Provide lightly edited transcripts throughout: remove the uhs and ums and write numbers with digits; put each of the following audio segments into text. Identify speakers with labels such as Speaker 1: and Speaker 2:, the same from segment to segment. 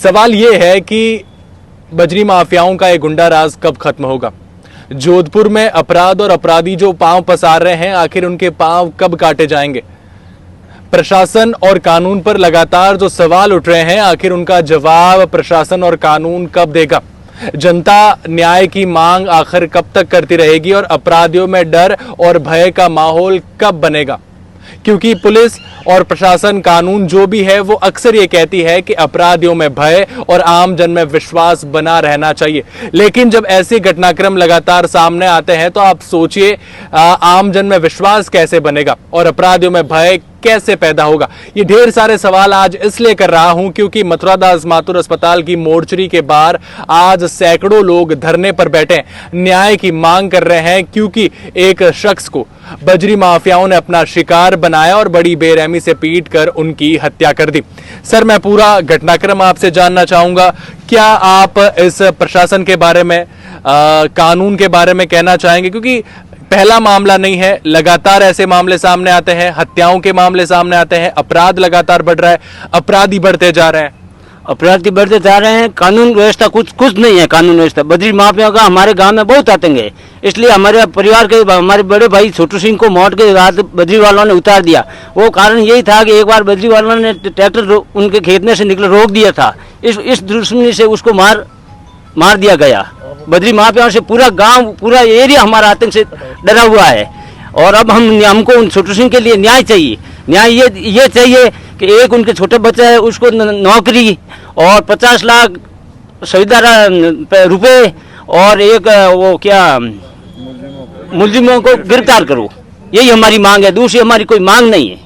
Speaker 1: सवाल ये है कि बजरी माफियाओं का ये गुंडा राज कब खत्म होगा। जोधपुर में अपराध और अपराधी जो पांव पसार रहे हैं, आखिर उनके पांव कब काटे जाएंगे। प्रशासन और कानून पर लगातार जो सवाल उठ रहे हैं, आखिर उनका जवाब प्रशासन और कानून कब देगा। जनता न्याय की मांग आखिर कब तक करती रहेगी और अपराधियों में डर और भय का माहौल कब बनेगा। क्योंकि पुलिस और प्रशासन, कानून जो भी है, वो अक्सर ये कहती है कि अपराधियों में भय और आम जन में विश्वास बना रहना चाहिए। लेकिन जब ऐसे घटनाक्रम लगातार सामने आते हैं तो आप सोचिए, आम जन में विश्वास कैसे बनेगा और अपराधियों में भय कैसे पैदा होगा। ये ढेर सारे सवाल आज इसलिए कर रहा हूं क्योंकि मथुरा दास माथुर अस्पताल की मोर्चरी के बाहर आज सैकड़ों लोग धरने पर बैठे न्याय की मांग कर रहे हैं, क्योंकि एक शख्स को बजरी माफियाओं ने अपना शिकार बनाया और बड़ी बेरहमी से पीट कर उनकी हत्या कर दी। सर, मैं पूरा घटनाक्रम आपसे जानना चाहूंगा। क्या आप इस प्रशासन के बारे में, कानून के बारे में कहना चाहेंगे? क्योंकि पहला मामला नहीं है, लगातार ऐसे मामले सामने आते हैं, हत्याओं के मामले सामने आते हैं, अपराध लगातार बढ़ रहा है, अपराधी बढ़ते जा रहे हैं।
Speaker 2: अपराधी बढ़ते जा रहे हैं, कानून व्यवस्था कुछ नहीं है। कानून व्यवस्था बजरी माफिया का हमारे गांव में बहुत आतंक है। इसलिए हमारे परिवार के, हमारे बड़े भाई छोटू सिंह को मौत के रात बजरी वालों ने उतार दिया। वो कारण यही था कि एक बार बजरी वालों ने ट्रैक्टर उनके खेत में से निकले रोक दिया था। इस दुश्मनी से उसको मार दिया गया। बजरी माफियाओं से पूरा गांव, पूरा एरिया हमारा आतंक से डरा हुआ है। और अब हमको उन छोटू सिंह के लिए न्याय चाहिए। न्याय ये चाहिए कि एक उनके छोटे बच्चे है, उसको नौकरी और 50 लाख सुविधा रुपए और एक वो क्या मुलजिमों को गिरफ्तार करो। यही हमारी मांग है, दूसरी हमारी कोई मांग नहीं है।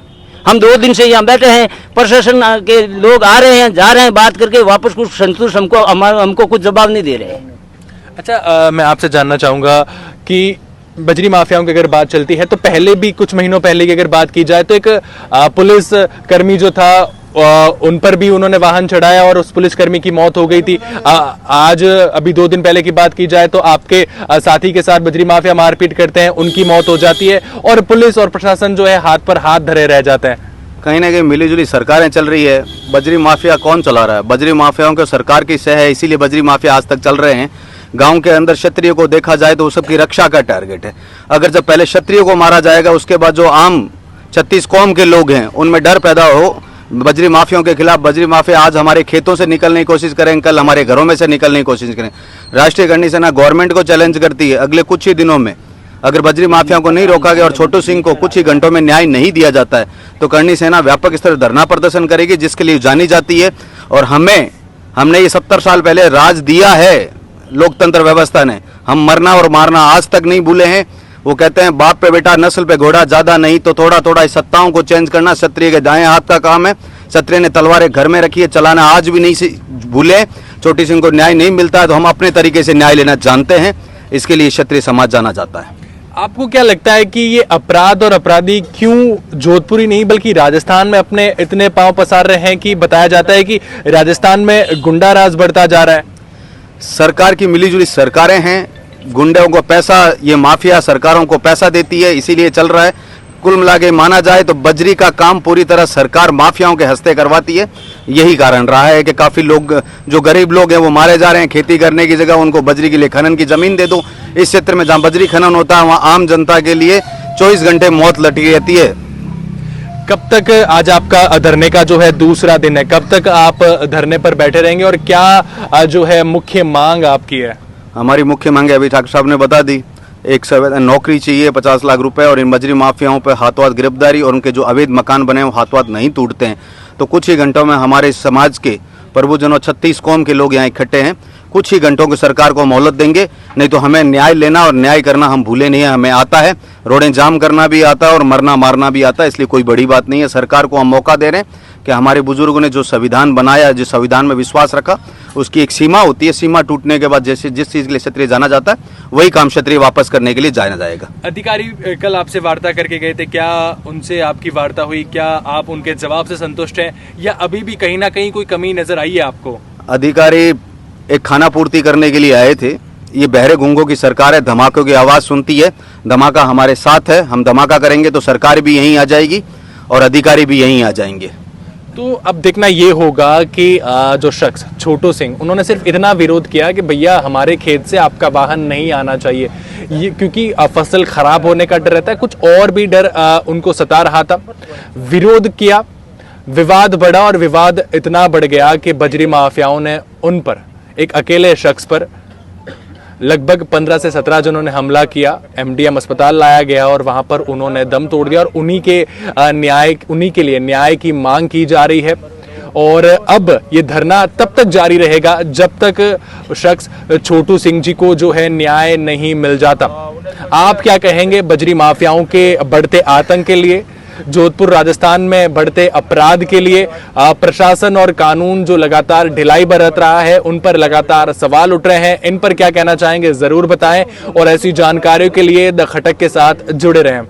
Speaker 2: हम 2 दिन से यहाँ बैठे हैं, प्रशासन के लोग आ रहे हैं, जा रहे हैं, बात करके वापस कुछ संतुष्ट हमको कुछ जवाब नहीं दे रहे हैं।
Speaker 1: अच्छा, मैं आपसे जानना चाहूंगा कि बजरी माफियाओं की अगर बात चलती है तो पहले भी, कुछ महीनों पहले की अगर बात की जाए तो एक पुलिस कर्मी जो था, उन पर भी उन्होंने वाहन चढ़ाया और उस पुलिसकर्मी की मौत हो गई थी। आज अभी 2 दिन पहले की बात की जाए तो आपके साथी के साथ बजरी माफिया मारपीट करते हैं, उनकी मौत हो जाती है और पुलिस और प्रशासन जो है हाथ पर हाथ धरे रह जाते हैं।
Speaker 3: कहीं ना कहीं मिलीजुली सरकारें चल रही है। बजरी माफिया कौन चला रहा है? बजरी माफियाओं को सरकार की सह है, इसीलिए बजरी माफिया आज तक चल रहे हैं। गांव के अंदर क्षत्रिय को देखा जाए तो सबकी रक्षा का टारगेट है। अगर जब पहले क्षत्रिय को मारा जाएगा, उसके बाद जो आम 36 कौम के लोग हैं उनमें डर पैदा हो बजरी माफियाओं के खिलाफ। बजरी माफिया आज हमारे खेतों से निकलने की कोशिश करें, कल हमारे घरों में से निकलने की कोशिश करें। राष्ट्रीय करनी सेना गवर्नमेंट को चैलेंज करती है, अगले कुछ ही दिनों में अगर बजरी माफियाओं को नहीं रोका गया और छोटू सिंह को कुछ ही घंटों में न्याय नहीं दिया जाता है तो करनी सेना व्यापक स्तर धरना प्रदर्शन करेगी, जिसके लिए जानी जाती है। और हमने ये 70 साल पहले राज दिया है लोकतंत्र व्यवस्था ने। हम मरना और मारना आज तक नहीं भूले हैं। वो कहते हैं बाप पे बेटा, नस्ल पे घोड़ा, ज्यादा नहीं तो थोड़ा थोड़ा। इस सत्ताओं को चेंज करना क्षत्रिय के दाएं हाथ का काम है। क्षत्रिय ने तलवारें घर में रखी है, चलाना आज भी नहीं भूले। छोटी सिंह को न्याय नहीं मिलता है तो हम अपने तरीके से न्याय लेना जानते हैं, इसके लिए क्षत्रिय समाज जाना जाता है।
Speaker 1: आपको क्या लगता है कि ये अपराध और अपराधी क्यों जोधपुर ही नहीं बल्कि राजस्थान में अपने इतने पांव पसार रहे हैं कि बताया जाता है कि राजस्थान में गुंडा राज बढ़ता जा रहा है?
Speaker 3: सरकार की मिलीजुली सरकारें हैं, गुंडों को पैसा, ये माफिया सरकारों को पैसा देती है, इसीलिए चल रहा है। कुल मिला के माना जाए तो बजरी का काम पूरी तरह सरकार माफियाओं के हस्ते करवाती है। यही कारण रहा है कि काफी लोग, जो गरीब लोग हैं, वो मारे जा रहे हैं। खेती करने की जगह उनको बजरी के लिए खनन की जमीन दे दो। इस क्षेत्र में जहां बजरी खनन होता है वहां आम जनता के लिए 24 घंटे मौत लटकी रहती है।
Speaker 1: कब तक आज आपका धरने का जो है दूसरा दिन है, कब तक आप धरने पर बैठे रहेंगे और क्या जो है मुख्य मांग आपकी है?
Speaker 3: हमारी मुख्य मांग अभी ठाकुर साहब ने बता दी। एक नौकरी चाहिए, 50 लाख रुपए, और इन बजरी माफियाओं पर हाथों हाथ गिरफ्तारी, और उनके जो अवैध मकान बने वो हाथों हाथ नहीं टूटते हैं। तो कुछ ही घंटों में हमारे समाज के प्रभुजनों 36 कौम के लोग यहाँ इकट्ठे हैं। कुछ ही घंटों के सरकार को मोहलत देंगे, नहीं तो हमें न्याय लेना और न्याय करना हम भूले नहीं है। हमें आता है, रोडें जाम करना भी आता है और मरना मारना भी आता है, इसलिए कोई बड़ी बात नहीं है। सरकार को हम मौका दे रहे हैं कि हमारे बुजुर्गों ने जो संविधान बनाया, जिस संविधान में विश्वास रखा, उसकी एक सीमा होती है। सीमा टूटने के बाद जैसे जिस चीज के लिए क्षत्रिय जाना जाता है वही काम क्षत्रिय वापस करने के लिए जाना जाएगा।
Speaker 1: अधिकारी कल आपसे वार्ता करके गए थे, क्या उनसे आपकी वार्ता हुई? क्या आप उनके जवाब से संतुष्ट हैं या अभी भी कहीं ना कहीं कोई कमी नजर आई है आपको?
Speaker 3: अधिकारी एक खाना पूर्ति करने के लिए आए थे। ये बहरे गूंगों की सरकार है, धमाकों की आवाज सुनती है। धमाका हमारे साथ है, हम धमाका करेंगे तो सरकार भी यहीं आ जाएगी और अधिकारी भी यहीं आ जाएंगे।
Speaker 1: तो अब देखना ये होगा कि जो शख्स छोटू सिंह, उन्होंने सिर्फ इतना विरोध किया कि भैया हमारे खेत से आपका वाहन नहीं आना चाहिए, ये क्योंकि फसल खराब होने का डर रहता है, कुछ और भी डर उनको सता रहा था। विरोध किया, विवाद बढ़ा और विवाद इतना बढ़ गया कि बजरी माफियाओं ने उन पर, एक अकेले शख्स पर लगभग 15 से 17 जनों ने हमला किया। एमडीएम अस्पताल लाया गया और वहां पर उन्होंने दम तोड़ दिया और उन्हीं के लिए न्याय की मांग की जा रही है। और अब ये धरना तब तक जारी रहेगा जब तक शख्स छोटू सिंह जी को जो है न्याय नहीं मिल जाता। आप क्या कहेंगे बजरी माफियाओं के बढ़ते आतंक के लिए, जोधपुर राजस्थान में बढ़ते अपराध के लिए? प्रशासन और कानून जो लगातार ढिलाई बरत रहा है, उन पर लगातार सवाल उठ रहे हैं, इन पर क्या कहना चाहेंगे जरूर बताएं और ऐसी जानकारियों के लिए द खटक के साथ जुड़े रहें।